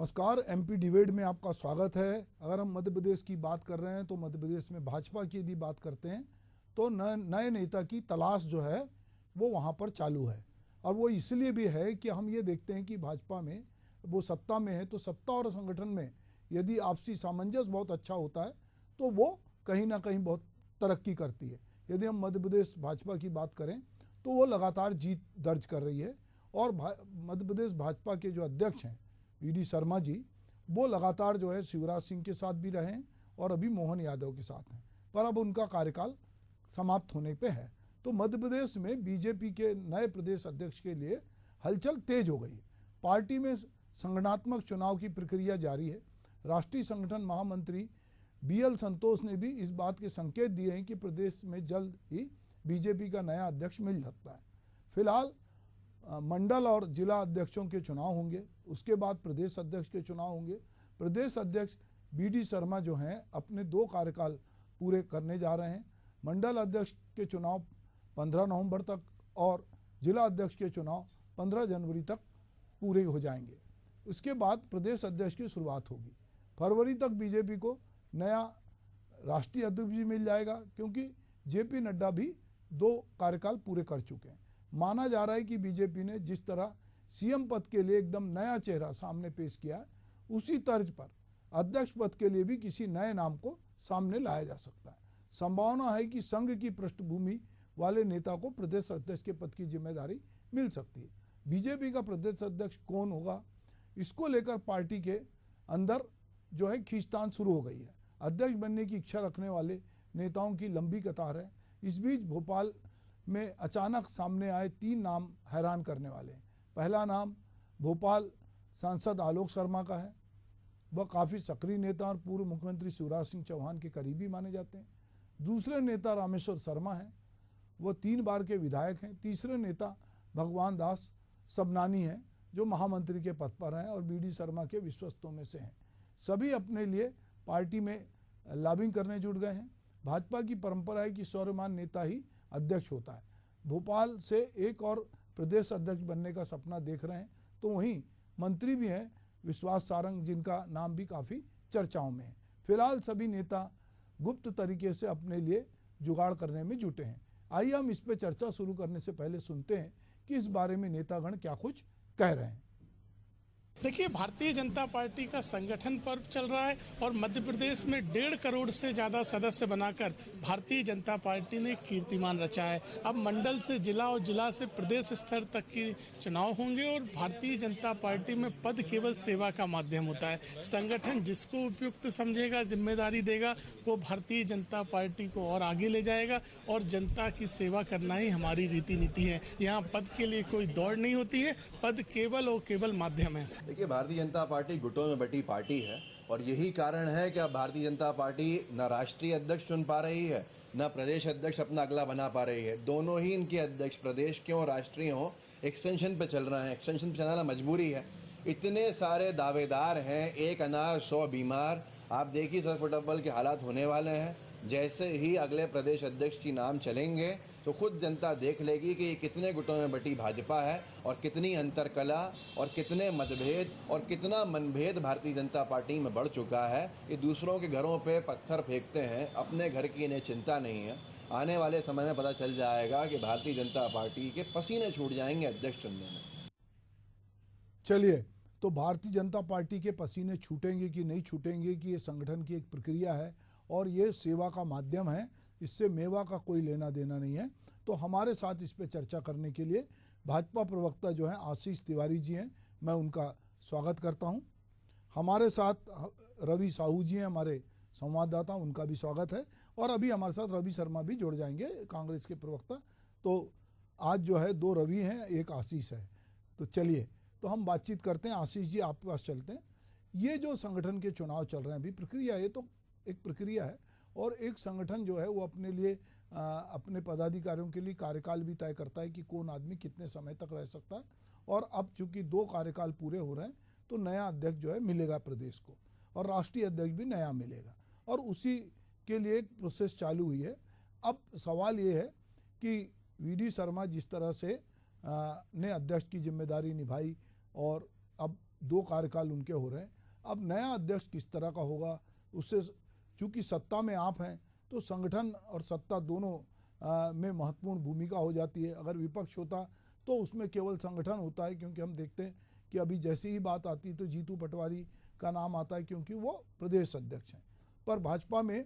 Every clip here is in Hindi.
नमस्कार, एमपी डिबेट में आपका स्वागत है। अगर हम मध्य प्रदेश की बात कर रहे हैं तो मध्य प्रदेश में भाजपा की यदि बात करते हैं तो नए नेता की तलाश जो है वो वहाँ पर चालू है। और वो इसलिए भी है कि हम ये देखते हैं कि भाजपा में वो सत्ता में है तो सत्ता और संगठन में यदि आपसी सामंजस्य बहुत अच्छा होता है तो वो कहीं ना कहीं बहुत तरक्की करती है। यदि हम मध्य प्रदेश भाजपा की बात करें तो वो लगातार जीत दर्ज कर रही है। और मध्य प्रदेश भाजपा के जो अध्यक्ष हैं वी.डी. शर्मा जी, वो लगातार जो है शिवराज सिंह के साथ भी रहे और अभी मोहन यादव के साथ हैं, पर अब उनका कार्यकाल समाप्त होने पे है। तो मध्य प्रदेश में बीजेपी के नए प्रदेश अध्यक्ष के लिए हलचल तेज हो गई है। पार्टी में संगठनात्मक चुनाव की प्रक्रिया जारी है। राष्ट्रीय संगठन महामंत्री बी.एल. संतोष ने भी इस बात के संकेत दिए हैं कि प्रदेश में जल्द ही बीजेपी का नया अध्यक्ष मिल सकता है। फिलहाल मंडल और जिला अध्यक्षों के चुनाव होंगे, उसके बाद प्रदेश अध्यक्ष के चुनाव होंगे। प्रदेश अध्यक्ष बी.डी. शर्मा जो हैं अपने 2 कार्यकाल पूरे करने जा रहे हैं। मंडल अध्यक्ष के चुनाव 15 नवंबर तक और जिला अध्यक्ष के चुनाव 15 जनवरी तक पूरे हो जाएंगे। उसके बाद प्रदेश अध्यक्ष की शुरुआत होगी। फरवरी तक बीजेपी को नया राष्ट्रीय अध्यक्ष भी मिल जाएगा, क्योंकि जे.पी. नड्डा भी 2 कार्यकाल पूरे कर चुके हैं। माना जा रहा है कि बीजेपी ने जिस तरह सीएम पद के लिए एकदम नया चेहरा सामने पेश किया है, उसी तर्ज पर अध्यक्ष पद के लिए भी किसी नए नाम को सामने लाया जा सकता है। संभावना है कि संघ की पृष्ठभूमि वाले नेता को प्रदेश अध्यक्ष के पद की जिम्मेदारी मिल सकती है। बीजेपी का प्रदेश अध्यक्ष कौन होगा, इसको लेकर पार्टी के अंदर जो है खींचतान शुरू हो गई है। अध्यक्ष बनने की इच्छा रखने वाले नेताओं की लंबी कतार है। इस बीच भोपाल में अचानक सामने आए 3 नाम हैरान करने वाले हैं। पहला नाम भोपाल सांसद आलोक शर्मा का है। वह काफ़ी सक्रिय नेता और पूर्व मुख्यमंत्री शिवराज सिंह चौहान के करीबी माने जाते हैं। दूसरे नेता रामेश्वर शर्मा हैं, वह 3 बार के विधायक हैं। तीसरे नेता भगवान दास सबनानी हैं, जो महामंत्री के पद पर हैं और बी.डी. शर्मा के विश्वस्तों में से हैं। सभी अपने लिए पार्टी में लॉबिंग करने जुट गए हैं। भाजपा की परंपरा है कि सर्वमान्य नेता ही अध्यक्ष होता है। भोपाल से एक और प्रदेश अध्यक्ष बनने का सपना देख रहे हैं। तो वहीं मंत्री भी हैं विश्वास सारंग, जिनका नाम भी काफ़ी चर्चाओं में है। फिलहाल सभी नेता गुप्त तरीके से अपने लिए जुगाड़ करने में जुटे हैं। आइए हम इस पर चर्चा शुरू करने से पहले सुनते हैं कि इस बारे में नेतागण क्या कुछ कह रहे हैं। देखिए, भारतीय जनता पार्टी का संगठन पर्व चल रहा है और मध्य प्रदेश में 1.5 करोड़ से ज़्यादा सदस्य बनाकर भारतीय जनता पार्टी ने कीर्तिमान रचा है। अब मंडल से जिला और जिला से प्रदेश स्तर तक के चुनाव होंगे और भारतीय जनता पार्टी में पद केवल सेवा का माध्यम होता है। संगठन जिसको उपयुक्त समझेगा, जिम्मेदारी देगा, वो भारतीय जनता पार्टी को और आगे ले जाएगा और जनता की सेवा करना ही हमारी रीति नीति है। यहाँ पद के लिए कोई दौड़ नहीं होती है, पद केवल और केवल माध्यम है। देखिए, भारतीय जनता पार्टी गुटों में बटी पार्टी है और यही कारण है कि अब भारतीय जनता पार्टी न राष्ट्रीय अध्यक्ष चुन पा रही है, न प्रदेश अध्यक्ष अपना अगला बना पा रही है। दोनों ही इनके अध्यक्ष प्रदेश के हों, राष्ट्रीय हों, एक्सटेंशन पे चल रहे हैं। एक्सटेंशन पे चलाना मजबूरी है। इतने सारे दावेदार हैं, एक अनार 100 बीमार। आप देखिए सरफुटबल के हालात होने वाले हैं। जैसे ही अगले प्रदेश अध्यक्ष की नाम चलेंगे तो खुद जनता देख लेगी कि ये कितने गुटों में बटी भाजपा है और कितनी अंतरकला और कितने मतभेद और कितना मनभेद भारतीय जनता पार्टी में बढ़ चुका है। ये दूसरों के घरों पे पत्थर फेंकते हैं, अपने घर की इन्हें चिंता नहीं है। आने वाले समय में पता चल जाएगा कि भारतीय जनता पार्टी के पसीने छूट जाएंगे अध्यक्ष चुनने में। चलिए, तो भारतीय जनता पार्टी के पसीने छूटेंगे कि नहीं छूटेंगे कि ये संगठन की एक प्रक्रिया है और ये सेवा का माध्यम है, इससे मेवा का कोई लेना देना नहीं है। तो हमारे साथ इस पे चर्चा करने के लिए भाजपा प्रवक्ता जो हैं आशीष तिवारी जी हैं, मैं उनका स्वागत करता हूं। हमारे साथ रवि साहू जी हैं, हमारे संवाददाता, उनका भी स्वागत है। और अभी हमारे साथ रवि शर्मा भी जुड़ जाएंगे, कांग्रेस के प्रवक्ता। तो आज जो है 2 रवि हैं, 1 आशीष है। तो चलिए, तो हम बातचीत करते हैं। आशीष जी, आपके पास चलते हैं। ये जो संगठन के चुनाव चल रहे हैं, अभी प्रक्रिया, ये तो एक प्रक्रिया है और एक संगठन जो है वो अपने लिए अपने पदाधिकारियों के लिए कार्यकाल भी तय करता है कि कौन आदमी कितने समय तक रह सकता है। और अब चूंकि 2 कार्यकाल पूरे हो रहे हैं तो नया अध्यक्ष जो है मिलेगा प्रदेश को और राष्ट्रीय अध्यक्ष भी नया मिलेगा और उसी के लिए एक प्रोसेस चालू हुई है। अब सवाल ये है कि वी.डी. शर्मा जिस तरह से ने अध्यक्ष की जिम्मेदारी निभाई और अब 2 कार्यकाल उनके हो रहे हैं। अब नया अध्यक्ष किस तरह का होगा, उससे चूंकि सत्ता में आप हैं तो संगठन और सत्ता दोनों में महत्वपूर्ण भूमिका हो जाती है। अगर विपक्ष होता तो उसमें केवल संगठन होता है, क्योंकि हम देखते हैं कि अभी जैसी ही बात आती है तो जीतू पटवारी का नाम आता है, क्योंकि वो प्रदेश अध्यक्ष हैं। पर भाजपा में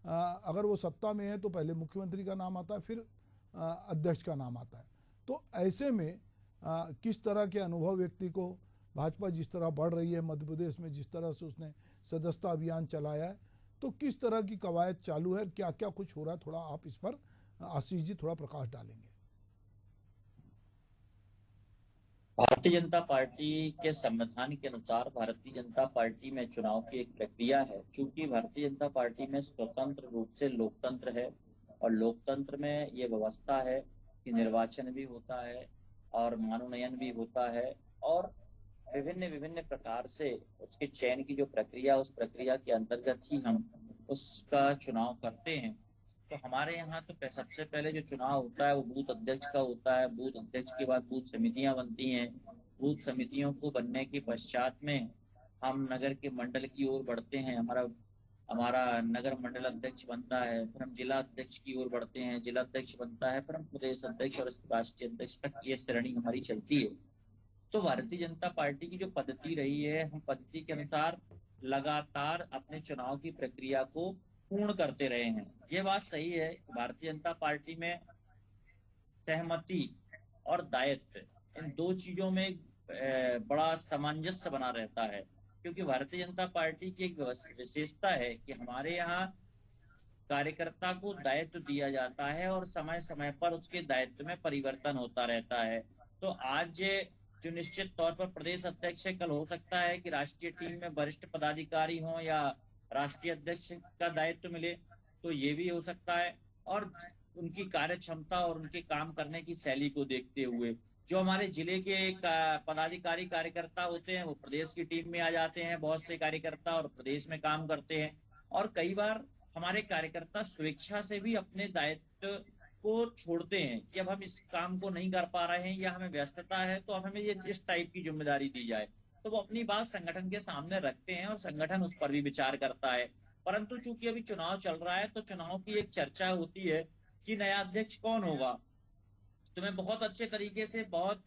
अगर वो सत्ता में है तो पहले मुख्यमंत्री का नाम आता है, फिर अध्यक्ष का नाम आता है। तो ऐसे में किस तरह के अनुभव व्यक्ति को, भाजपा जिस तरह बढ़ रही है मध्य प्रदेश में, जिस तरह से उसने सदस्यता अभियान चलाया है, तो किस तरह की कवायद चालू है, क्या क्या कुछ हो रहा है, थोड़ा आप इस पर आशीष जी थोड़ा प्रकाश डालेंगे। भारतीय जनता पार्टी के संविधान के अनुसार भारतीय जनता पार्टी में चुनाव की एक प्रक्रिया है। चूंकि भारतीय जनता पार्टी में स्वतंत्र रूप से लोकतंत्र है और लोकतंत्र में ये व्यवस्था है कि निर्वाचन भी होता है और मनोनयन भी होता है और विभिन्न विभिन्न प्रकार से उसके चयन की जो प्रक्रिया, उस प्रक्रिया के अंतर्गत ही हम उसका चुनाव करते हैं। तो हमारे यहाँ तो सबसे पहले जो चुनाव होता है वो बूथ अध्यक्ष का होता है। बूथ अध्यक्ष के बाद बूथ समितियां बनती हैं। बूथ समितियों को बनने के पश्चात में हम नगर के मंडल की ओर बढ़ते हैं। हमारा नगर मंडल अध्यक्ष बनता है, फिर हम जिला अध्यक्ष की ओर बढ़ते हैं, जिला अध्यक्ष बनता है, फिर हम प्रदेश अध्यक्ष और राष्ट्रीय अध्यक्ष तक ये श्रेणी हमारी चलती है। तो भारतीय जनता पार्टी की जो पद्धति रही है, हम पद्धति के अनुसार लगातार अपने चुनाव की प्रक्रिया को पूर्ण करते रहे हैं। ये बात सही है, भारतीय जनता पार्टी में सहमति और दायित्व, इन 2 चीजों में बड़ा सामंजस्य बना रहता है। क्योंकि भारतीय जनता पार्टी की एक विशेषता है कि हमारे यहाँ कार्यकर्ता को दायित्व दिया जाता है और समय समय पर उसके दायित्व में परिवर्तन होता रहता है। तो आज जो निश्चित तौर पर प्रदेश अध्यक्ष है, कल हो सकता है कि राष्ट्रीय टीम में वरिष्ठ पदाधिकारी हों या राष्ट्रीय अध्यक्ष का दायित्व मिले, तो ये भी हो सकता है। और उनकी कार्य क्षमता और उनके काम करने की शैली को देखते हुए जो हमारे जिले के पदाधिकारी कार्यकर्ता होते हैं वो प्रदेश की टीम में आ जाते हैं, बहुत से कार्यकर्ता, और प्रदेश में काम करते हैं। और कई बार हमारे कार्यकर्ता स्वेच्छा से भी अपने दायित्व को छोड़ते हैं कि अब हम इस काम को नहीं कर पा रहे हैं या हमें व्यस्तता है, तो अब हमें ये इस टाइप की जिम्मेदारी दी जाए। तो वो अपनी बात संगठन के सामने रखते हैं और संगठन उस पर भी विचार करता है। परंतु चूंकि अभी चुनाव चल रहा है तो चुनाव की एक चर्चा होती है कि नया अध्यक्ष कौन होगा। तो मैं बहुत अच्छे तरीके से, बहुत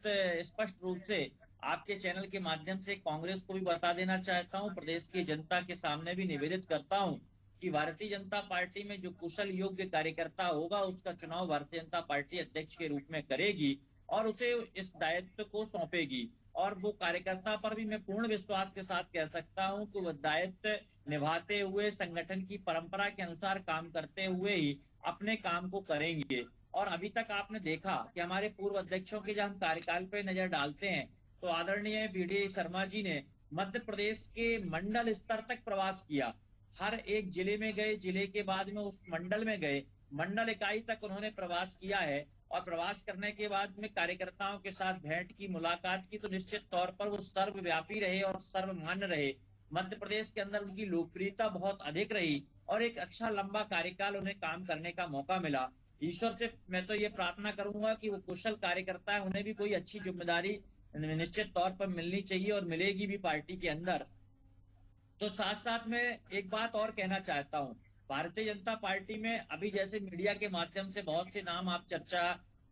स्पष्ट रूप से आपके चैनल के माध्यम से कांग्रेस को भी बता देना चाहता हूं, प्रदेश की जनता के सामने भी निवेदित करता हूं कि भारतीय जनता पार्टी में जो कुशल योग्य कार्यकर्ता होगा उसका चुनाव भारतीय जनता पार्टी अध्यक्ष के रूप में करेगी और उसे इस दायित्व को सौंपेगी। और वो कार्यकर्ता पर भी मैं पूर्ण विश्वास के साथ कह सकता हूं कि वह दायित्व निभाते हुए, संगठन की परंपरा के अनुसार काम करते हुए ही अपने काम को करेंगे। और अभी तक आपने देखा कि हमारे पूर्व अध्यक्षों के जब हम कार्यकाल पे नजर डालते हैं तो आदरणीय बीडी शर्मा जी ने मध्य प्रदेश के मंडल स्तर तक प्रवास किया। हर एक जिले में गए, जिले के बाद में उस मंडल में गए, मंडल इकाई तक उन्होंने प्रवास किया है। और प्रवास करने के बाद में कार्यकर्ताओं के साथ भेंट की, मुलाकात की, तो निश्चित तौर पर वो सर्वव्यापी रहे और सर्वमान्य रहे। मध्य प्रदेश के अंदर उनकी लोकप्रियता बहुत अधिक रही और एक अच्छा लंबा कार्यकाल उन्हें काम करने का मौका मिला। ईश्वर से मैं तो ये प्रार्थना करूंगा कि वो कुशल कार्यकर्ता है, उन्हें भी कोई अच्छी जिम्मेदारी निश्चित तौर पर मिलनी चाहिए और मिलेगी भी पार्टी के अंदर। तो साथ साथ में एक बात और कहना चाहता हूं, भारतीय जनता पार्टी में अभी जैसे मीडिया के माध्यम से बहुत से नाम आप चर्चा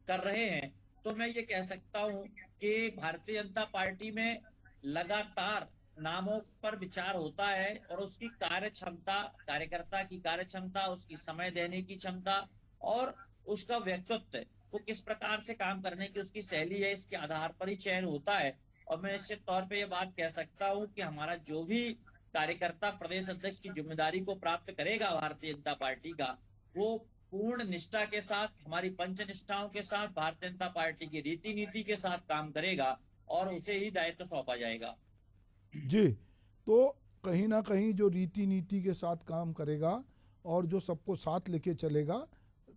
कर रहे हैं, तो मैं ये कह सकता हूं कि भारतीय जनता पार्टी में लगातार नामों पर विचार होता है और उसकी कार्य क्षमता, कार्यकर्ता की कार्य क्षमता, उसकी समय देने की क्षमता और उसका व्यक्तित्व, वो किस प्रकार से काम करने की उसकी शैली है, इसके आधार पर ही चयन होता है। और मैं निश्चित तौर पर यह बात कह सकता हूं कि हमारा जो भी कार्यकर्ता प्रदेश अध्यक्ष की जिम्मेदारी को प्राप्त करेगा भारतीय जनता पार्टी का, वो पूर्ण निष्ठा के साथ, हमारी पंच निष्ठाओं के साथ, भारतीय जनता पार्टी की रीति नीति के साथ काम करेगा और उसे ही दायित्व सौंपा जाएगा। जी, तो कहीं ना कहीं जो रीति नीति के साथ काम करेगा और जो सबको साथ लेके चलेगा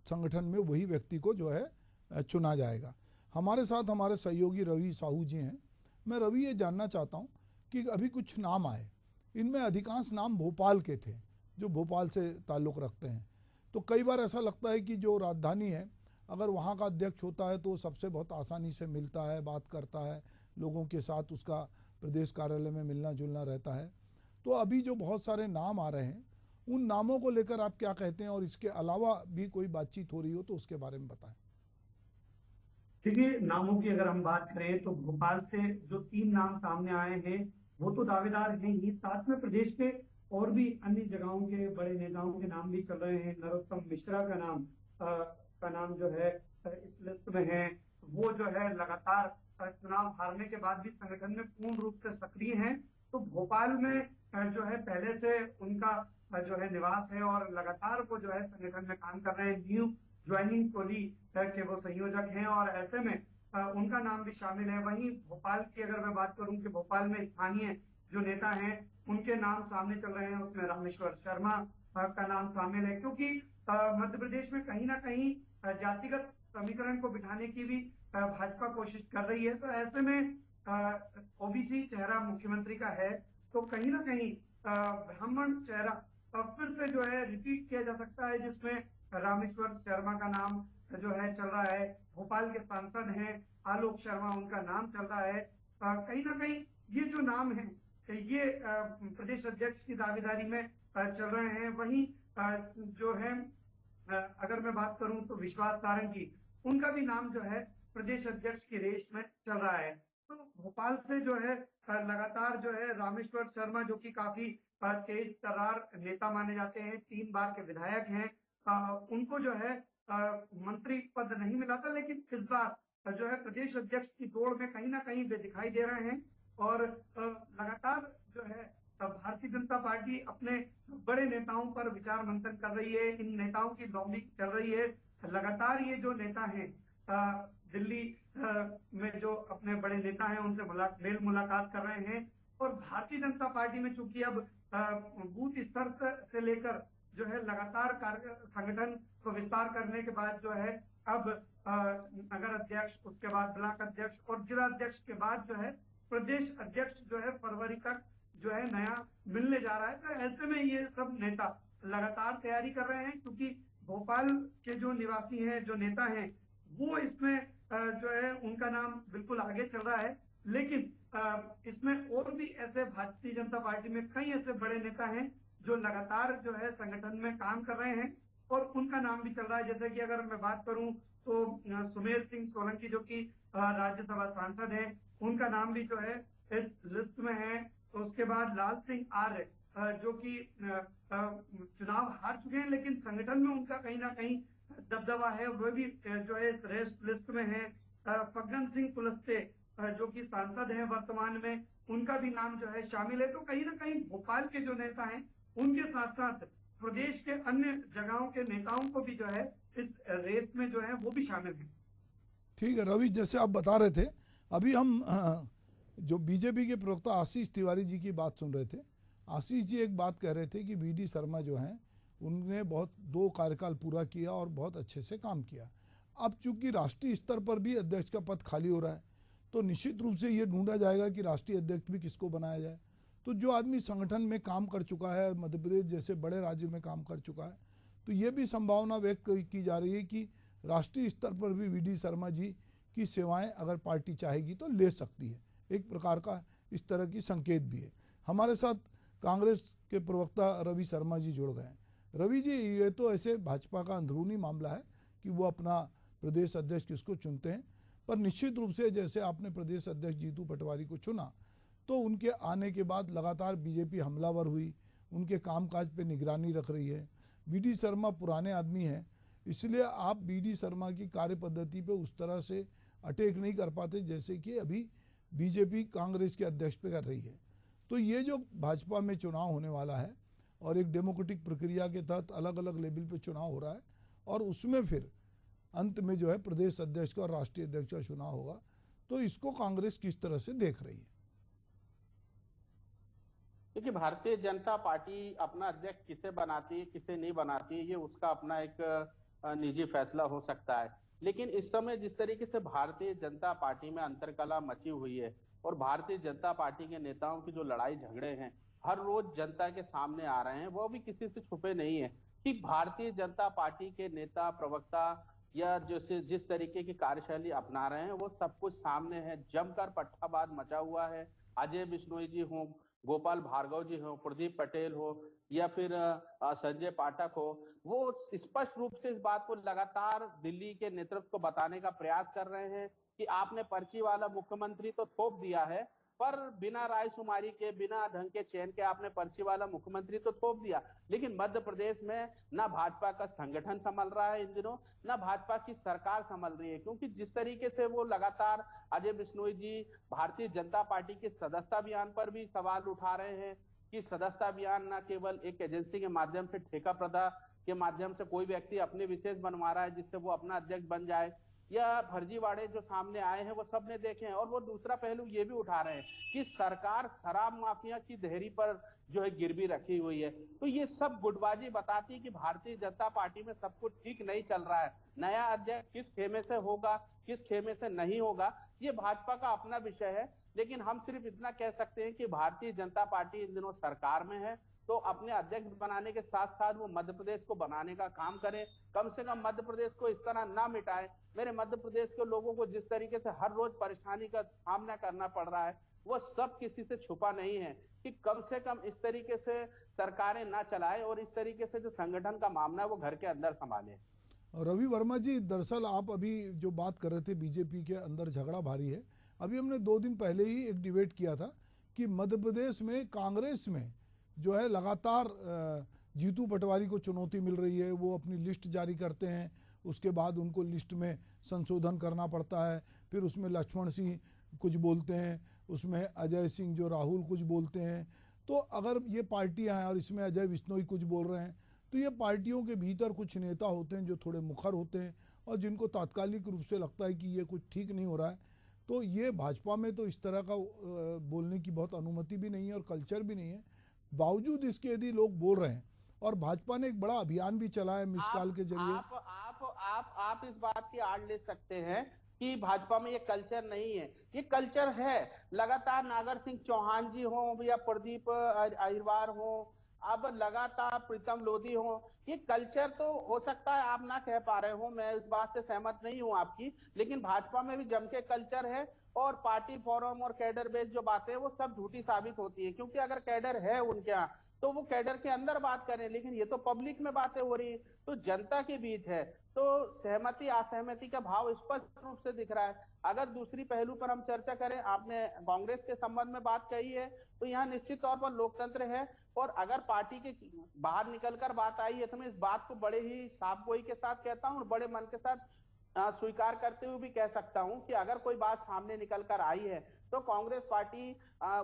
संगठन में, वही व्यक्ति को जो है चुना जाएगा। हमारे साथ हमारे सहयोगी रवि साहू जी हैं। मैं रवि ये जानना चाहता हूँ कि अभी कुछ नाम आए, इनमें अधिकांश नाम भोपाल के थे, जो भोपाल से ताल्लुक़ रखते हैं। तो कई बार ऐसा लगता है कि जो राजधानी है, अगर वहाँ का अध्यक्ष होता है तो सबसे बहुत आसानी से मिलता है, बात करता है, लोगों के साथ उसका प्रदेश कार्यालय में मिलना जुलना रहता है। तो अभी जो बहुत सारे नाम आ रहे हैं उन नामों को लेकर आप क्या कहते हैं, और इसके अलावा भी कोई बातचीत हो रही हो तो उसके बारे में बताएं। देखिए, नामों की अगर हम बात करें तो भोपाल से जो 3 नाम सामने आए हैं वो तो दावेदार हैं ही, साथ में प्रदेश के और भी अन्य जगहों के बड़े नेताओं के नाम भी चल रहे हैं। नरोत्तम मिश्रा का नाम जो है इस लिस्ट में है। वो जो है लगातार चुनाव हारने के बाद भी संगठन में पूर्ण रूप से सक्रिय हैं। तो भोपाल में जो है पहले से उनका जो है निवास है और लगातार वो जो है संगठन में काम कर रहे हैं। न्यू ज्वाइनिंग टोली के वो संयोजक हैं और ऐसे में उनका नाम भी शामिल है। वहीं भोपाल की अगर मैं बात करूं कि भोपाल में स्थानीय जो नेता हैं उनके नाम सामने चल रहे हैं, उसमें रामेश्वर शर्मा का नाम शामिल है, क्योंकि मध्य प्रदेश में कहीं ना कहीं जातिगत समीकरण को बिठाने की भी भाजपा कोशिश कर रही है। तो ऐसे में ओबीसी चेहरा मुख्यमंत्री का है, तो कहीं ना कहीं ब्राह्मण चेहरा फिर से जो है रिपीट किया जा सकता है, जिसमें रामेश्वर शर्मा का नाम जो है चल रहा है। भोपाल के सांसद हैं आलोक शर्मा, उनका नाम चल रहा है। कहीं ना कहीं ये जो नाम है ये प्रदेश अध्यक्ष की दावेदारी में चल रहे हैं। वहीं जो है अगर मैं बात करूं तो विश्वास सारंगी, उनका भी नाम जो है प्रदेश अध्यक्ष की रेस में चल रहा है। तो भोपाल से जो है लगातार जो है रामेश्वर शर्मा, जो कि काफी तेज तर्रार नेता माने जाते हैं, 3 बार के विधायक हैं, उनको जो है मंत्री पद नहीं मिला था, लेकिन इस बार जो है प्रदेश अध्यक्ष की दौड़ में कहीं ना कहीं वे दिखाई दे रहे हैं। और लगातार जो है भारतीय जनता पार्टी अपने बड़े नेताओं पर विचार मंथन कर रही है। इन नेताओं की लॉबिंग चल रही है। लगातार ये जो नेता हैं दिल्ली में जो अपने बड़े नेता हैं उनसे मेल मुलाकात कर रहे हैं। और भारतीय जनता पार्टी में चूंकि अब बूथ स्तर से लेकर जो है लगातार संगठन को विस्तार करने के बाद जो है अब नगर अध्यक्ष, उसके बाद ब्लॉक अध्यक्ष और जिला अध्यक्ष के बाद जो है प्रदेश अध्यक्ष जो है फरवरी तक जो है नया मिलने जा रहा है। तो ऐसे में ये सब नेता लगातार तैयारी कर रहे हैं, क्योंकि भोपाल के जो निवासी हैं, जो नेता हैं, वो इसमें जो है उनका नाम बिल्कुल आगे चल रहा है। लेकिन इसमें और भी ऐसे भारतीय जनता पार्टी में कई ऐसे बड़े नेता हैं जो लगातार जो है संगठन में काम कर रहे हैं और उनका नाम भी चल रहा है। जैसे कि अगर मैं बात करूं तो सुमेर सिंह सोलंकी, जो कि राज्यसभा सांसद हैं, उनका नाम भी जो है इस लिस्ट में है। तो उसके बाद लाल सिंह आर्य, जो कि चुनाव हार चुके हैं, लेकिन संगठन में उनका कहीं ना कहीं दबदबा है, वो भी जो है इस रेस्ट लिस्ट में है। फग्गन सिंह कुलस्ते, जो कि सांसद हैं वर्तमान में, उनका भी नाम जो है शामिल है। तो कहीं ना कहीं भोपाल के जो नेता हैं उनके साथ साथ प्रदेश के अन्य जगहों के नेताओं को भी जो है इस रेस में जो है वो भी शामिल है। ठीक है रवि, जैसे आप बता रहे थे, अभी हम जो बीजेपी के प्रवक्ता आशीष तिवारी जी की बात सुन रहे थे। आशीष जी एक बात कह रहे थे कि वीडी शर्मा जो हैं उनने 2 कार्यकाल पूरा किया और बहुत अच्छे से काम किया। अब चूंकि राष्ट्रीय स्तर पर भी अध्यक्ष का पद खाली हो रहा है, तो निश्चित रूप से ये ढूंढा जाएगा कि राष्ट्रीय अध्यक्ष भी किसको बनाया जाए। तो जो आदमी संगठन में काम कर चुका है, मध्य प्रदेश जैसे बड़े राज्य में काम कर चुका है, तो ये भी संभावना व्यक्त की जा रही है कि राष्ट्रीय स्तर पर भी वीडी शर्मा जी की सेवाएं अगर पार्टी चाहेगी तो ले सकती है। एक प्रकार का इस तरह की संकेत भी है। हमारे साथ कांग्रेस के प्रवक्ता रवि शर्मा जी जुड़ गए हैं। रवि जी, ये तो ऐसे भाजपा का अंदरूनी मामला है कि वो अपना प्रदेश अध्यक्ष किसको चुनते हैं, पर निश्चित रूप से जैसे आपने प्रदेश अध्यक्ष जीतू पटवारी को चुना, तो उनके आने के बाद लगातार बीजेपी हमलावर हुई, उनके कामकाज पे निगरानी रख रही है। वीडी शर्मा पुराने आदमी हैं, इसलिए आप वीडी शर्मा की कार्य पद्धति पे उस तरह से अटैक नहीं कर पाते जैसे कि अभी बीजेपी कांग्रेस के अध्यक्ष पे कर रही है। तो ये जो भाजपा में चुनाव होने वाला है और एक डेमोक्रेटिक प्रक्रिया के तहत अलग अलग लेवल पे चुनाव हो रहा है, और उसमें फिर अंत में जो है प्रदेश अध्यक्ष का और राष्ट्रीय अध्यक्ष का चुनाव होगा, तो इसको कांग्रेस किस तरह से देख रही है? क्योंकि भारतीय जनता पार्टी अपना अध्यक्ष किसे बनाती है किसे नहीं बनाती है, ये उसका अपना एक निजी फैसला हो सकता है। लेकिन इस समय जिस तरीके से भारतीय जनता पार्टी में अंतरकलह मची हुई है और भारतीय जनता पार्टी के नेताओं की जो लड़ाई झगड़े हैं हर रोज जनता के सामने आ रहे हैं, वो भी किसी से छुपे नहीं है कि भारतीय जनता पार्टी के नेता प्रवक्ता या जिस तरीके की कार्यशैली अपना रहे हैं वो सब कुछ सामने है। जमकर पट्टाबाज मचा हुआ है। अजय बिश्नोई जी हों, गोपाल भार्गव जी हो, प्रदीप पटेल हो या फिर संजय पाठक हो, वो स्पष्ट रूप से इस बात को लगातार दिल्ली के नेतृत्व को बताने का प्रयास कर रहे हैं कि आपने पर्ची वाला मुख्यमंत्री तो थोप दिया है, पर बिना रायशुमारी के, बिना ढंग के चयन के आपने पर्ची वाला मुख्यमंत्री तो थोप दिया। लेकिन मध्य प्रदेश में ना भाजपा का संगठन संभल रहा है इन दिनों, ना भाजपा की सरकार संभल रही है, क्योंकि जिस तरीके से वो लगातार अजय बिश्नोई जी भारतीय जनता पार्टी के सदस्यता अभियान पर भी सवाल उठा रहे हैं कि सदस्यता अभियान न केवल एक एजेंसी के माध्यम से, ठेका प्रथा के माध्यम से कोई व्यक्ति अपने विशेष बनवा रहा है जिससे वो अपना अध्यक्ष बन जाए, या फर्जीवाड़े जो सामने आए हैं वो सबने देखे हैं। और वो दूसरा पहलू ये भी उठा रहे हैं कि सरकार शराब माफिया की देहरी पर जो है गिरवी रखी हुई है। तो ये सब गुटबाजी बताती है कि भारतीय जनता पार्टी में सब कुछ ठीक नहीं चल रहा है। नया अध्यक्ष किस खेमे से होगा, किस खेमे से नहीं होगा, ये भाजपा का अपना विषय है। लेकिन हम सिर्फ इतना कह सकते हैं कि भारतीय जनता पार्टी इन दिनों सरकार में है, तो अपने अध्यक्ष बनाने के साथ साथ वो मध्य प्रदेश को बनाने का काम करें। कम से कम मध्य प्रदेश को इस तरह ना मिटाएं। मेरे मध्य प्रदेश के लोगों को जिस तरीके से हर रोज परेशानी का सामना करना पड़ रहा है, वो सब किसी से छुपा नहीं है कि कम से कम इस तरीके से सरकारें ना चलाएं और इस तरीके से जो संगठन का मामला है वो घर के अंदर संभाले। रवि वर्मा जी, दरअसल आप अभी जो बात कर रहे थे, बीजेपी के अंदर झगड़ा भारी है। अभी हमने 2 दिन पहले ही एक डिबेट किया था कि मध्य प्रदेश में कांग्रेस में जो है लगातार जीतू पटवारी को चुनौती मिल रही है। वो अपनी लिस्ट जारी करते हैं, उसके बाद उनको लिस्ट में संशोधन करना पड़ता है, फिर उसमें लक्ष्मण सिंह कुछ बोलते हैं, उसमें अजय सिंह जो राहुल कुछ बोलते हैं। तो अगर ये पार्टियां हैं और इसमें अजय बिश्नोई कुछ बोल रहे हैं, तो ये पार्टियों के भीतर कुछ नेता होते हैं जो थोड़े मुखर होते हैं और जिनको तात्कालिक रूप से लगता है कि ये कुछ ठीक नहीं हो रहा है। तो ये भाजपा में तो इस तरह का बोलने की बहुत अनुमति भी नहीं है और कल्चर भी नहीं है। बावजूद इसके यदि लोग बोल रहे हैं, और भाजपा ने एक बड़ा अभियान भी चलाया मिस कॉल के जरिए। आप इस बात की आड़ ले सकते हैं कि भाजपा में ये कल्चर नहीं है। ये कल्चर है। लगातार नागर सिंह चौहान जी हो या प्रदीप अहिरवार हो, अब लगातार प्रीतम लोधी हो, ये कल्चर तो हो सकता है आप ना कह पा रहे हो, मैं इस बात से सहमत नहीं हूं आपकी, लेकिन भाजपा में भी जम के कल्चर है। और पार्टी फोरम और कैडर बेस्ड जो बातें हैं वो सब झूठी साबित होती है, क्योंकि अगर कैडर है उनके यहाँ तो वो कैडर के अंदर बात करें, लेकिन ये तो पब्लिक में बातें हो रही है, तो जनता के बीच है, तो सहमति असहमति का भाव स्पष्ट रूप से दिख रहा है। अगर दूसरी पहलू पर हम चर्चा करें, आपने कांग्रेस के संबंध में बात कही है, तो यहाँ निश्चित तौर पर लोकतंत्र है, और अगर पार्टी के बाहर निकलकर बात आई है तो मैं इस बात को बड़े ही साफगोई के साथ कहता हूँ और बड़े मन के साथ स्वीकार करते हुए भी कह सकता हूं कि अगर कोई बात सामने निकल कर आई है तो कांग्रेस पार्टी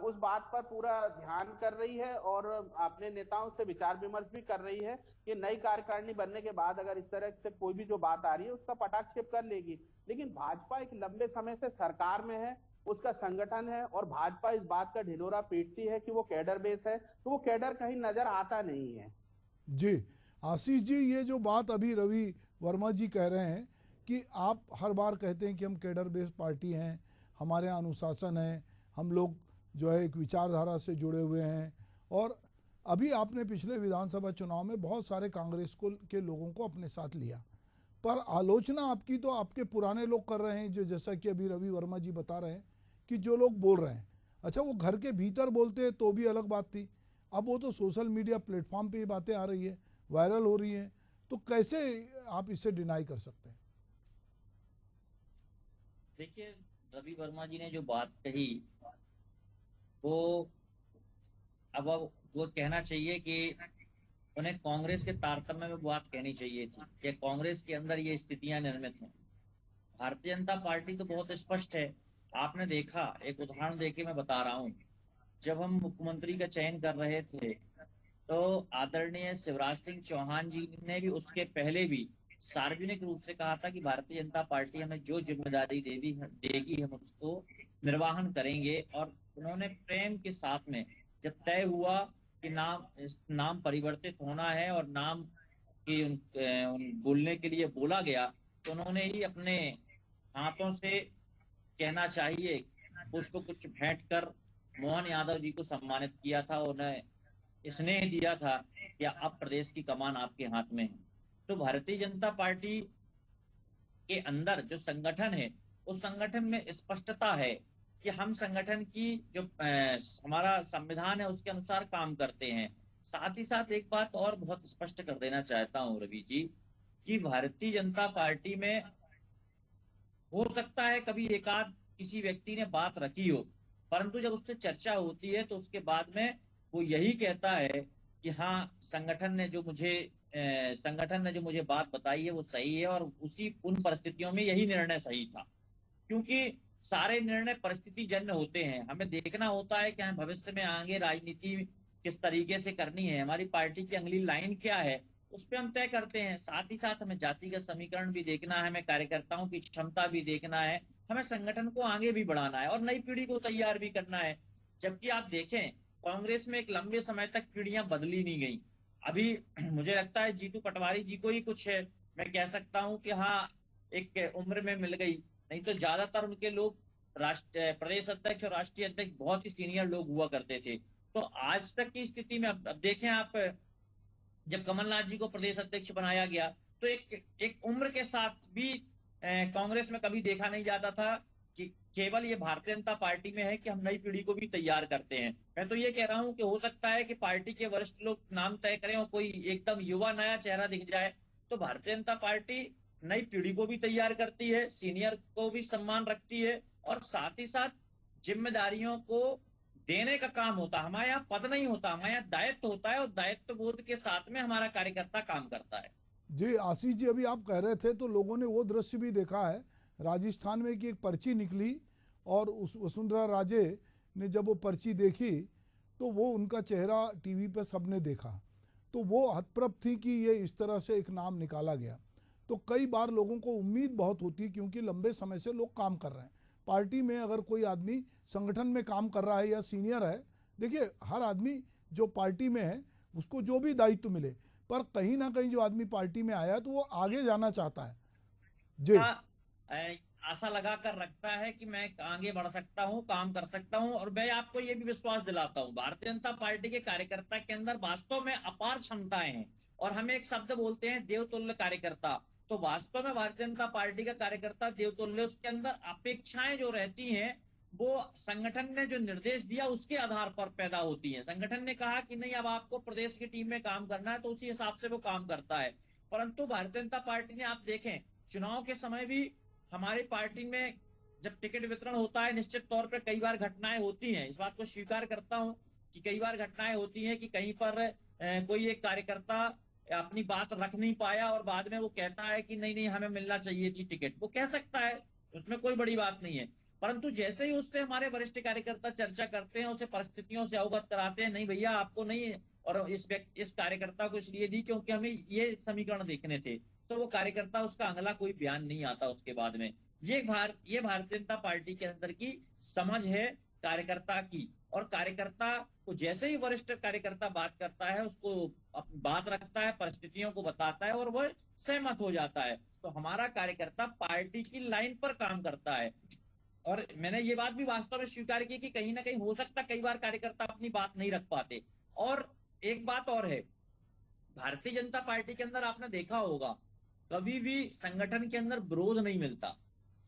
उस बात पर पूरा ध्यान कर रही है और अपने नेताओं से विचार विमर्श भी कर रही है कि नई कार्यकारिणी बनने के बाद अगर इस तरह से कोई भी जो बात आ रही है उसका पटाक्षेप कर लेगी। लेकिन भाजपा एक लंबे समय से सरकार में है, उसका संगठन है, और भाजपा इस बात का ढिंढोरा पीटती है कि वो कैडर बेस है, तो वो कैडर कहीं नजर आता नहीं है। जी आशीष जी, ये जो बात अभी रवि वर्मा जी कह रहे हैं कि आप हर बार कहते हैं कि हम कैडर बेस्ड पार्टी हैं, हमारे यहाँ अनुशासन है, हम लोग जो है एक विचारधारा से जुड़े हुए हैं, और अभी आपने पिछले विधानसभा चुनाव में बहुत सारे कांग्रेस के लोगों को अपने साथ लिया, पर आलोचना आपकी तो आपके पुराने लोग कर रहे हैं, जो जैसा कि अभी रवि वर्मा जी बता रहे हैं कि जो लोग बोल रहे हैं, अच्छा वो घर के भीतर बोलते हैं तो भी अलग बात थी, अब वो तो सोशल मीडिया प्लेटफॉर्म पे ये बातें आ रही है, वायरल हो रही हैं, तो कैसे आप इसे डिनाई कर सकते हैं? देखिए, रवि वर्मा जी ने जो बात कही वो अब वो कहना चाहिए कि उन्हें कांग्रेस के तारतम्य में बात कहनी चाहिए थी कि कांग्रेस के अंदर ये स्थितियां निर्मित हैं। भारतीय जनता पार्टी तो बहुत स्पष्ट है। आपने देखा, एक उदाहरण देके मैं बता रहा हूं, जब हम मुख्यमंत्री का चयन कर रहे थे तो आदरणीय शिवराज सिंह चौहान जी ने भी उसके पहले भी सार्वजनिक रूप से कहा था कि भारतीय जनता पार्टी हमें जो जिम्मेदारी देगी हम उसको निर्वाहन करेंगे। और उन्होंने प्रेम के साथ में जब तय हुआ कि नाम परिवर्तित होना है और नाम की बोलने के लिए बोला गया, तो उन्होंने ही अपने हाथों से कहना चाहिए उसको कुछ भेंट कर मोहन यादव जी को सम्मानित किया था, उन्हें स्नेह दिया था कि अब प्रदेश की कमान आपके हाथ में है। तो भारतीय जनता पार्टी के अंदर जो संगठन है उस संगठन में स्पष्टता है कि हम संगठन की जो हमारा संविधान है उसके अनुसार काम करते हैं। साथ ही साथ एक बात और बहुत स्पष्ट कर देना चाहता हूं रवि जी, कि भारतीय जनता पार्टी में हो सकता है कभी एकाध किसी व्यक्ति ने बात रखी हो, परंतु जब उससे चर्चा होती है तो उसके बाद में वो यही कहता है कि हाँ, संगठन ने जो मुझे बात बताई है वो सही है, और उसी उन परिस्थितियों में यही निर्णय सही था। क्योंकि सारे निर्णय परिस्थिति जन्य होते हैं। हमें देखना होता है कि हमें भविष्य में आगे राजनीति किस तरीके से करनी है, हमारी पार्टी की अगली लाइन क्या है, उस पर हम तय करते हैं। साथ ही साथ हमें जातिगत समीकरण भी देखना है, हमें कार्यकर्ताओं की क्षमता भी देखना है, हमें संगठन को आगे भी बढ़ाना है और नई पीढ़ी को तैयार भी करना है। जबकि आप देखें, कांग्रेस में एक लंबे समय तक पीढ़ियां बदली नहीं गई। अभी मुझे लगता है जीतू पटवारी जी को ही कुछ मैं कह सकता हूं कि हाँ, एक उम्र में मिल गई, नहीं तो ज्यादातर उनके लोग प्रदेश अध्यक्ष और राष्ट्रीय अध्यक्ष बहुत ही सीनियर लोग हुआ करते थे। तो आज तक की स्थिति में अब देखें आप, जब कमलनाथ जी को प्रदेश अध्यक्ष बनाया गया तो एक उम्र के साथ भी कांग्रेस में कभी देखा नहीं जाता था कि केवल ये भारतीय जनता पार्टी में है कि हम नई पीढ़ी को भी तैयार करते हैं। मैं तो ये कह रहा हूं कि हो सकता है कि पार्टी के वरिष्ठ लोग नाम तय करें और कोई एकदम युवा नया चेहरा दिख जाए, तो भारतीय जनता पार्टी नई पीढ़ी को भी तैयार करती है, सीनियर को भी सम्मान रखती है, और साथ ही साथ जिम्मेदारियों को देने का काम होता है। हमारे यहाँ पद नहीं होता, हमारे यहाँ दायित्व होता है, और दायित्व बोध के साथ में हमारा कार्यकर्ता काम करता है। जी आशीष जी, अभी आप कह रहे थे तो लोगों ने वो दृश्य भी देखा है राजस्थान में कि एक पर्ची निकली और उस वसुंधरा राजे ने जब वो पर्ची देखी तो वो उनका चेहरा टीवी पे सबने देखा, तो वो हतप्रभ थी कि ये इस तरह से एक नाम निकाला गया। तो कई बार लोगों को उम्मीद बहुत होती है क्योंकि लंबे समय से लोग काम कर रहे हैं पार्टी में। अगर कोई आदमी संगठन में काम कर रहा है या सीनियर है, देखिए हर आदमी जो पार्टी में है उसको जो भी दायित्व मिले, पर कहीं ना कहीं जो आदमी पार्टी में आया तो वो आगे जाना चाहता है। जी आशा लगा कर रखता है कि मैं आगे बढ़ सकता हूं, काम कर सकता हूं। और मैं आपको ये भी विश्वास दिलाता हूं, भारतीय जनता पार्टी के कार्यकर्ता के अंदर वास्तव में अपार क्षमताएं हैं, और हम एक शब्द बोलते हैं देवतुल्य कार्यकर्ता। तो वास्तव में भारतीय जनता पार्टी का कार्यकर्ता देवतुल्य, उसके अंदर अपेक्षाएं जो रहती हैं वो संगठन ने जो निर्देश दिया उसके आधार पर पैदा होती है। संगठन ने कहा कि नहीं, अब आपको प्रदेश की टीम में काम करना है, तो उसी हिसाब से वो काम करता है। परंतु भारतीय जनता पार्टी ने, आप देखें, चुनाव के समय भी हमारी पार्टी में जब टिकट वितरण होता है, निश्चित तौर पर कई बार घटनाएं होती हैं, इस बात को स्वीकार करता हूं कि कई बार घटनाएं होती हैं कि कहीं पर कोई एक कार्यकर्ता अपनी बात रख नहीं पाया और बाद में वो कहता है कि नहीं नहीं, हमें मिलना चाहिए थी टिकट। वो कह सकता है, उसमें कोई बड़ी बात नहीं है। परंतु जैसे ही उससे हमारे वरिष्ठ कार्यकर्ता चर्चा करते हैं, उसे परिस्थितियों से अवगत कराते हैं, नहीं भैया आपको नहीं, और इस कार्यकर्ता को इसलिए दी क्योंकि हमें ये समीकरण देखने थे, तो वो कार्यकर्ता, उसका अगला कोई बयान नहीं आता उसके बाद में। ये भारतीय जनता पार्टी के अंदर की समझ है कार्यकर्ता की। और कार्यकर्ता को जैसे ही वरिष्ठ कार्यकर्ता बात करता है, उसको बात रखता है, परिस्थितियों को बताता है और वह सहमत हो जाता है। तो हमारा कार्यकर्ता पार्टी की लाइन पर काम करता है। और मैंने ये बात भी वास्तव में स्वीकार की कि कहीं ना कहीं हो सकता कई बार कार्यकर्ता अपनी बात नहीं रख पाते। और एक बात और है, भारतीय जनता पार्टी के अंदर आपने देखा होगा कभी भी संगठन के अंदर विरोध नहीं मिलता,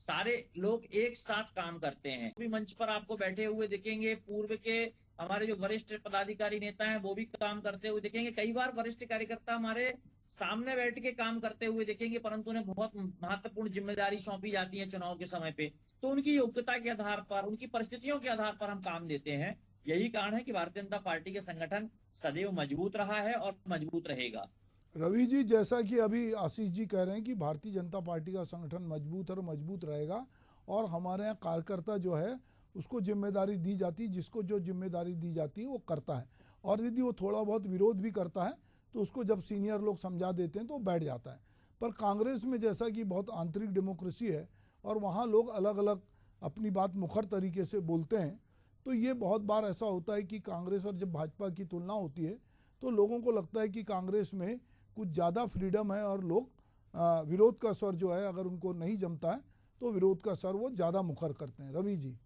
सारे लोग एक साथ काम करते हैं। भी मंच पर आपको बैठे हुए दिखेंगे, पूर्व के हमारे जो वरिष्ठ पदाधिकारी नेता हैं वो भी काम करते हुए दिखेंगे। कई बार वरिष्ठ कार्यकर्ता हमारे सामने बैठ के काम करते हुए दिखेंगे, परंतु उन्हें बहुत महत्वपूर्ण जिम्मेदारी सौंपी जाती है चुनाव के समय पे, तो उनकी योग्यता के आधार पर, उनकी परिस्थितियों के आधार पर हम काम देते हैं। यही कारण है कि भारतीय जनता पार्टी के संगठन सदैव मजबूत रहा है और मजबूत रहेगा। रवि जी, जैसा कि अभी आशीष जी कह रहे हैं कि भारतीय जनता पार्टी का संगठन मजबूत है और मजबूत रहेगा, और हमारे यहाँ कार्यकर्ता जो है उसको जिम्मेदारी दी जाती है, जिसको जो जिम्मेदारी दी जाती है वो करता है। और यदि वो थोड़ा बहुत विरोध भी करता है तो उसको जब सीनियर लोग समझा देते हैं तो वो बैठ जाता है। पर कांग्रेस में जैसा कि बहुत आंतरिक डेमोक्रेसी है और वहाँ लोग अलग अलग अपनी बात मुखर तरीके से बोलते हैं, तो ये बहुत बार ऐसा होता है कि कांग्रेस और जब भाजपा की तुलना होती है तो लोगों को लगता है कि कांग्रेस में कुछ ज़्यादा फ्रीडम है और लोग विरोध का स्वर जो है, अगर उनको नहीं जमता है तो विरोध का स्वर वो ज़्यादा मुखर करते हैं। रवि जी,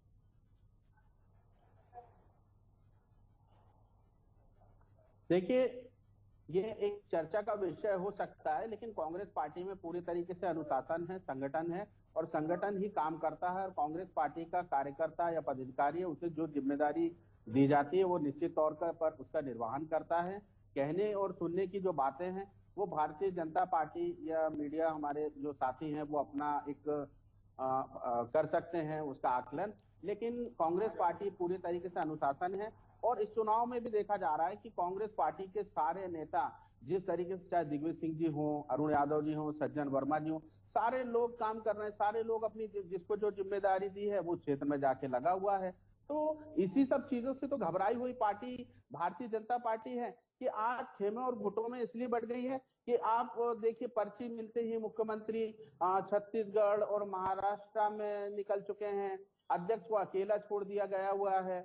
देखिए, ये एक चर्चा का विषय हो सकता है, लेकिन कांग्रेस पार्टी में पूरी तरीके से अनुशासन है, संगठन है, और संगठन ही काम करता है, और कांग्रेस पार्टी का कार्यकर्ता या पदाधिकारी है, उसे जो जिम्मेदारी दी जाती है वो निश्चित तौर पर उसका निर्वहन करता है। कहने और सुनने की जो बातें हैं वो भारतीय जनता पार्टी या मीडिया हमारे जो साथी हैं वो अपना एक कर सकते हैं उसका आकलन, लेकिन कांग्रेस पार्टी पूरी तरीके से अनुशासन है। और इस चुनाव में भी देखा जा रहा है कि कांग्रेस पार्टी के सारे नेता जिस तरीके से, चाहे दिग्विजय सिंह जी हो, अरुण यादव जी हो, सज्जन वर्मा जी हो, सारे लोग काम कर रहे हैं, सारे लोग अपनी जिसको जो जिम्मेदारी दी है वो क्षेत्र में जाके लगा हुआ है। तो इसी सब चीजों से तो घबराई हुई पार्टी भारतीय जनता पार्टी है कि आज खेमे और घुटों में इसलिए बढ़ गई है कि आप देखिए पर्ची मिलते ही मुख्यमंत्री छत्तीसगढ़ और महाराष्ट्र में निकल चुके हैं, अध्यक्ष को अकेला छोड़ दिया गया हुआ है,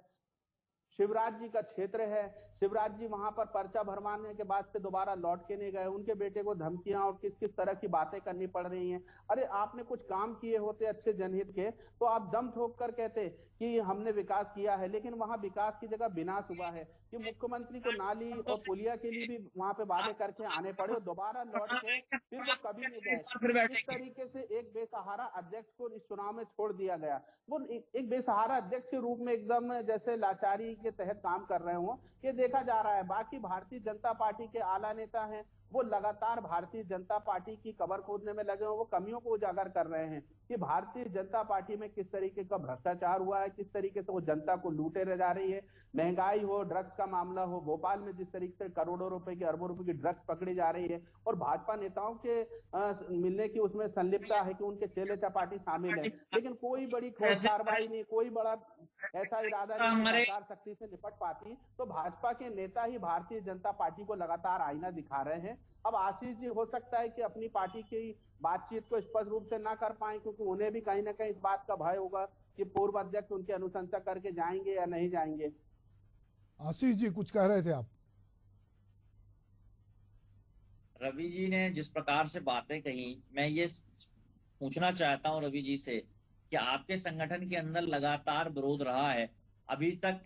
शिवराज जी का क्षेत्र है, शिवराज जी वहां पर पर्चा भरवाने के बाद से दोबारा लौट के नहीं गए, उनके बेटे को धमकियां और किस किस तरह की बातें करनी पड़ रही हैं। अरे आपने कुछ काम किए होते अच्छे जनहित के तो आप दम ठोक कर कहते कि हमने विकास किया है, लेकिन वहां विकास की जगह विनाश हुआ है कि मुख्यमंत्री को नाली और पुलिया के लिए भी वहां पे वादे करके आने पड़े, दोबारा लौट के फिर वो कभी नहीं गए। इस तरीके से एक बेसहारा अध्यक्ष को इस चुनाव में छोड़ दिया गया। वो एक बेसहारा अध्यक्ष के रूप में एकदम जैसे लाचारी के तहत काम कर रहे हो, ये देखा जा रहा है। बाकी भारतीय जनता पार्टी के आला नेता हैं वो लगातार भारतीय जनता पार्टी की कबर खोदने में लगे हो, वो कमियों को उजागर कर रहे हैं कि भारतीय जनता पार्टी में किस तरीके का भ्रष्टाचार हुआ है, किस तरीके से वो जनता को लूटे रह जा रही है, महंगाई हो, ड्रग्स का मामला हो, भोपाल में जिस तरीके से करोड़ों रुपए की, अरबों रुपए की ड्रग्स पकड़ी जा रही है, और भाजपा नेताओं के मिलने की उसमें संलिप्तता है कि उनके चेले चपाटी शामिल है, लेकिन कोई बड़ी ठोस कार्रवाई नहीं, कोई बड़ा ऐसा इरादा नहीं सरकार शक्ति से निपट पाती। तो भाजपा के नेता ही भारतीय जनता पार्टी को लगातार आईना दिखा रहे हैं। अब आशीष जी हो सकता है कि अपनी पार्टी की बातचीत को स्पष्ट रूप से ना कर पाए, क्योंकि उन्हें भी कहीं ना कहीं इस बात का भय होगा कि पूर्व अध्यक्ष उनकी अनुशंसा करके जाएंगे या नहीं जाएंगे। आशीष जी कुछ कह रहे थे आप? रवि जी ने जिस प्रकार से बातें कही, मैं ये पूछना चाहता हूं रवि जी से कि आपके संगठन के अंदर लगातार विरोध रहा है, अभी तक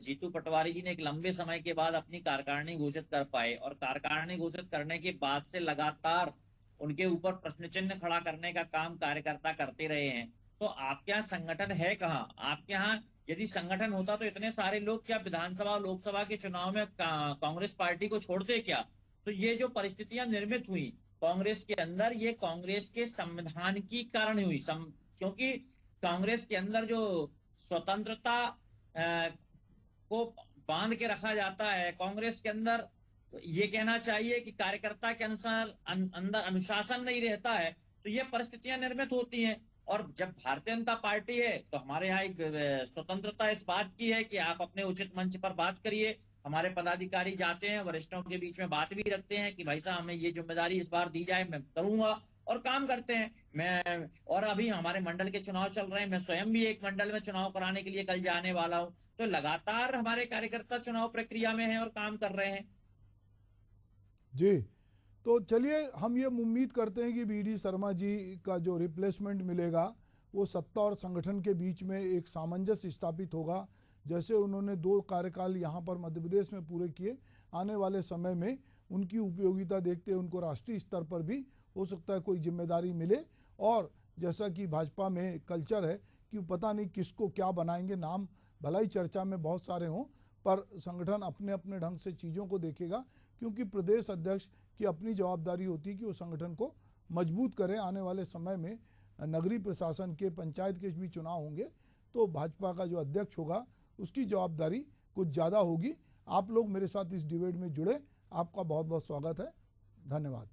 जीतू पटवारी जी ने एक लंबे समय के बाद अपनी कार्यकारिणी घोषित कर पाए, और कार्यकारिणी घोषित करने के बाद से लगातार उनके ऊपर प्रश्न चिन्ह खड़ा करने का काम कार्यकर्ता करते रहे हैं। तो आपके यहाँ संगठन है कहाँ? आपके यहाँ यदि संगठन होता तो इतने सारे लोग क्या विधानसभा लोकसभा के चुनाव में कांग्रेस पार्टी को छोड़ते क्या? तो ये जो परिस्थितियां निर्मित हुई कांग्रेस के अंदर, ये कांग्रेस के संविधान की कारण हुई, क्योंकि कांग्रेस के अंदर जो स्वतंत्रता को बांध के रखा जाता है, कांग्रेस के अंदर ये कहना चाहिए कि कार्यकर्ता के अनुसार अंदर अनुशासन नहीं रहता है, तो ये परिस्थितियां निर्मित होती हैं। और जब भारतीय जनता पार्टी है तो हमारे यहाँ एक स्वतंत्रता इस बात की है कि आप अपने उचित मंच पर बात करिए, हमारे पदाधिकारी जाते हैं, वरिष्ठों के बीच में बात भी रखते हैं कि भाई साहब हमें ये जिम्मेदारी इस बार दी जाए, मैं करूंगा, और काम करते हैं। मैं और अभी हमारे मंडल के चुनाव चल रहे हैं, मैं स्वयं भी एक मंडल में चुनाव कराने के लिए कल जाने वाला हूं, तो लगातार हमारे कार्यकर्ता चुनाव प्रक्रिया में हैं और काम कर रहे हैं। जी, तो चलिए हम ये उम्मीद करते हैं कि बीडी शर्मा जी का जो रिप्लेसमेंट मिलेगा वो सत्ता और संगठन के बीच में एक सामंजस्य स्थापित होगा। जैसे उन्होंने 2 कार्यकाल यहाँ पर मध्य प्रदेश में पूरे किए, आने वाले समय में उनकी उपयोगिता देखते उनको राष्ट्रीय स्तर पर भी हो सकता है कोई जिम्मेदारी मिले। और जैसा कि भाजपा में कल्चर है कि पता नहीं किसको क्या बनाएंगे, नाम भला ही चर्चा में बहुत सारे हों, पर संगठन अपने अपने ढंग से चीज़ों को देखेगा, क्योंकि प्रदेश अध्यक्ष की अपनी जवाबदारी होती है कि वो संगठन को मजबूत करे। आने वाले समय में नगरीय प्रशासन के, पंचायत के भी चुनाव होंगे, तो भाजपा का जो अध्यक्ष होगा उसकी जवाबदारी कुछ ज़्यादा होगी। आप लोग मेरे साथ इस डिबेट में जुड़े, आपका बहुत बहुत स्वागत है। धन्यवाद।